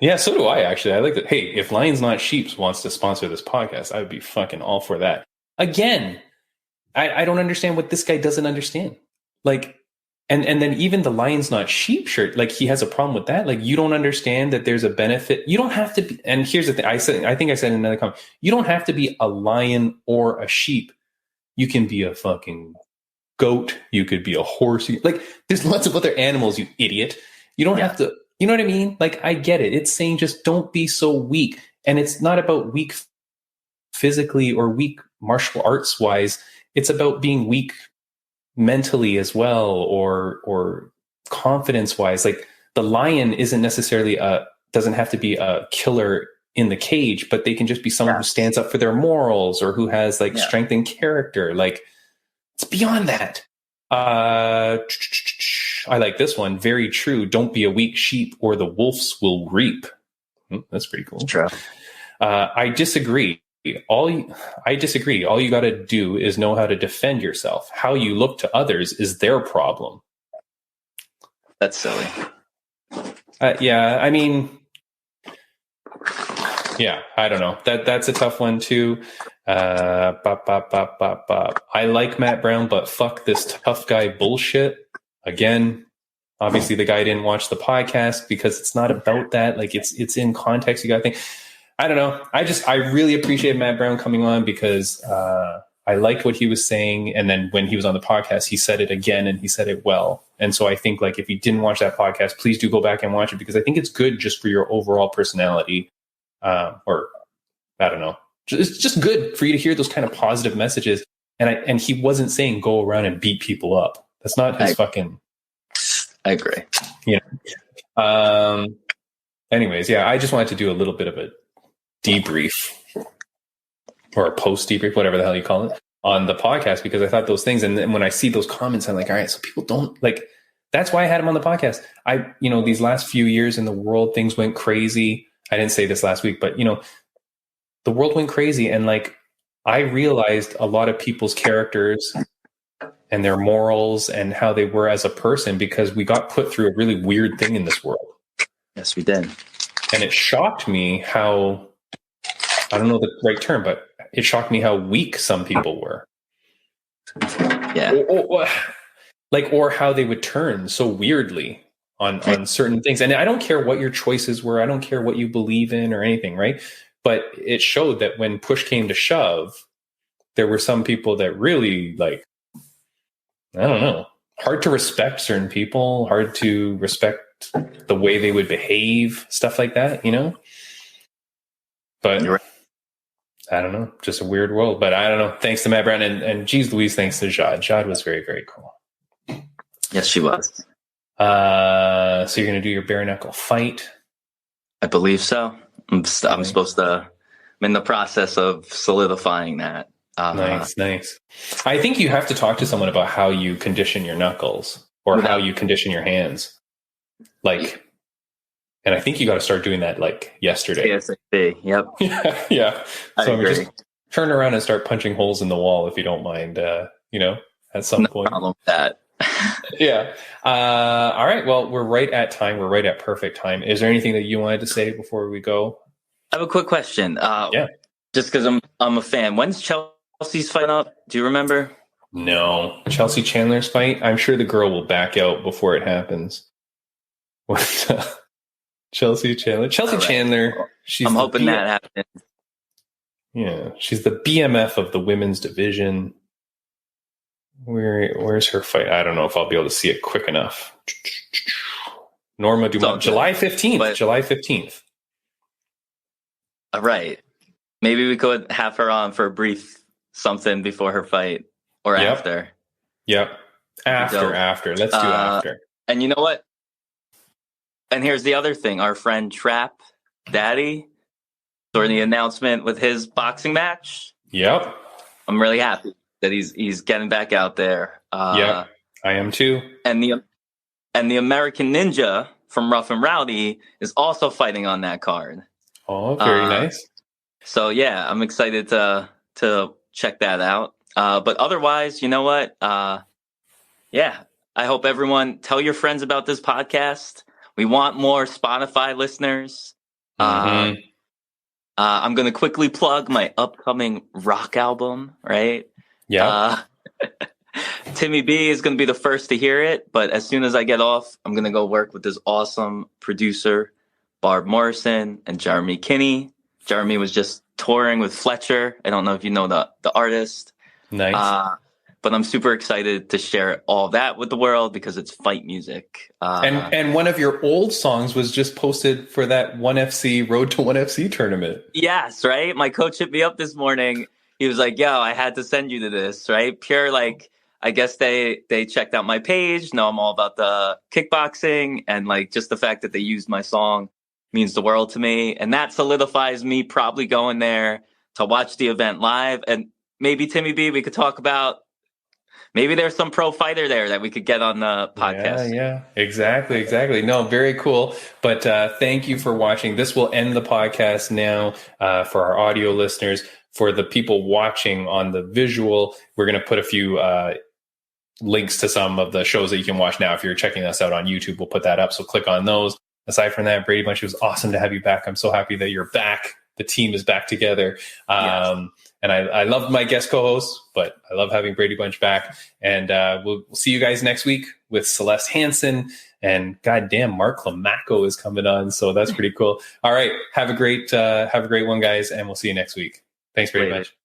Yeah, so do I, actually. I like that. Hey, if Lions Not Sheeps wants to sponsor this podcast, I would be fucking all for that. Again, I don't understand what this guy doesn't understand. Like, and then even the Lions Not Sheep shirt, like, he has a problem with that. Like, you don't understand that there's a benefit. You don't have to be, and here's the thing. I think I said in another comment, you don't have to be a lion or a sheep. You can be a fucking goat. You could be a horse. Like, there's lots of other animals, you idiot. You don't have to. You know what I mean? Like, I get it. It's saying just don't be so weak. And it's not about weak physically or weak martial arts wise. It's about being weak mentally as well, or confidence wise. Like, the lion isn't necessarily doesn't have to be a killer in the cage, but they can just be someone who stands up for their morals, or who has like strength in character. Like, it's beyond that. I like this one. Very true. Don't be a weak sheep, or the wolves will reap. That's pretty cool. True. I disagree. All you got to do is know how to defend yourself. How you look to others is their problem. That's silly. I mean, I don't know. That's a tough one too. I like Matt Brown, but fuck this tough guy bullshit. Again, obviously the guy didn't watch the podcast, because it's not about that. Like, it's in context. You got to think. I don't know. I really appreciate Matt Brown coming on, because I liked what he was saying. And then when he was on the podcast, he said it again, and he said it well. And so I think, like, if you didn't watch that podcast, please do go back and watch it, because I think it's good just for your overall personality. Or I don't know. It's just good for you to hear those kind of positive messages. And he wasn't saying go around and beat people up. That's not his fucking. I agree. Anyways, I just wanted to do a little bit of a debrief, or a post debrief, whatever the hell you call it, on the podcast, because I thought those things. And then when I see those comments, I'm like, all right, so people don't like. That's why I had him on the podcast. These last few years in the world, things went crazy. I didn't say this last week, but the world went crazy, and like, I realized a lot of people's characters and their morals and how they were as a person, because we got put through a really weird thing in this world. Yes, we did. And it shocked me how, I don't know the right term, but it shocked me how weak some people were. Yeah. Or how they would turn so weirdly on certain things. And I don't care what your choices were. I don't care what you believe in or anything, right? But it showed that when push came to shove, there were some people that really, like, I don't know, hard to respect certain people, hard to respect the way they would behave, stuff like that, But You're right. I don't know, just a weird world. But I don't know. Thanks to Matt Brown, and geez Louise, thanks to Jade. Jade was very, very cool. Yes, she was. So you're going to do your bare knuckle fight? I believe so. I'm supposed to. I'm in the process of solidifying that. Nice. I think you have to talk to someone about how you condition your knuckles, or how you condition your hands. Like, and I think you got to start doing that like yesterday. ASAP. Yep. Yeah. So agree. just turn around and start punching holes in the wall if you don't mind. At some point. No problem with that. Yeah. All right. Well, we're right at time. We're right at perfect time. Is there anything that you wanted to say before we go? I have a quick question. Just because I'm a fan. When's Chelsea's fight up? Do you remember? No. Chelsea Chandler's fight? I'm sure the girl will back out before it happens. Chelsea Chandler. Chandler. I'm hoping that happens. Yeah. She's the BMF of the women's division. Where's her fight? I don't know if I'll be able to see it quick enough. Norma Dumont. July 15th. July 15th. Right. Maybe we could have her on for a brief something before her fight or after. Yep. After. Let's do after. And you know what? And here's the other thing. Our friend Trap Daddy, during the announcement with his boxing match. Yep. I'm really happy that he's getting back out there. Yep. I am too. And the American Ninja from Rough and Rowdy is also fighting on that card. Oh, very nice. So yeah, I'm excited to check that out. But otherwise, you know what? Yeah, I hope everyone tell your friends about this podcast. We want more Spotify listeners. I'm going to quickly plug my upcoming rock album, right? Yeah. Timmy B is going to be the first to hear it, but as soon as I get off, I'm going to go work with this awesome producer, Barb Morrison and Jeremy Kinney. Jeremy was just touring with Fletcher. I don't know if you know the artist. Nice. But I'm super excited to share all that with the world because it's fight music. And one of your old songs was just posted for that Road to 1FC tournament. Yes, right? My coach hit me up this morning. He was like, yo, I had to send you to this, right? Pure, like, I guess they checked out my page. Know I'm all about the kickboxing, and like just the fact that they used my song means the world to me. And that solidifies me probably going there to watch the event live. And maybe Timmy B, we could talk about, maybe there's some pro fighter there that we could get on the podcast. Yeah, exactly. No, very cool. But thank you for watching. This will end the podcast now for our audio listeners. For the people watching on the visual, we're going to put a few links to some of the shows that you can watch now. If you're checking us out on YouTube, we'll put that up. So click on those. Aside from that, Brady Bunch, it was awesome to have you back. I'm so happy that you're back. The team is back together. Yes. And I love my guest co-hosts, but I love having Brady Bunch back. And we'll see you guys next week with Celeste Hansen. And goddamn, Mark Lamaco is coming on. So that's pretty cool. All right. Have a great one, guys. And we'll see you next week. Thanks, Brady Bunch.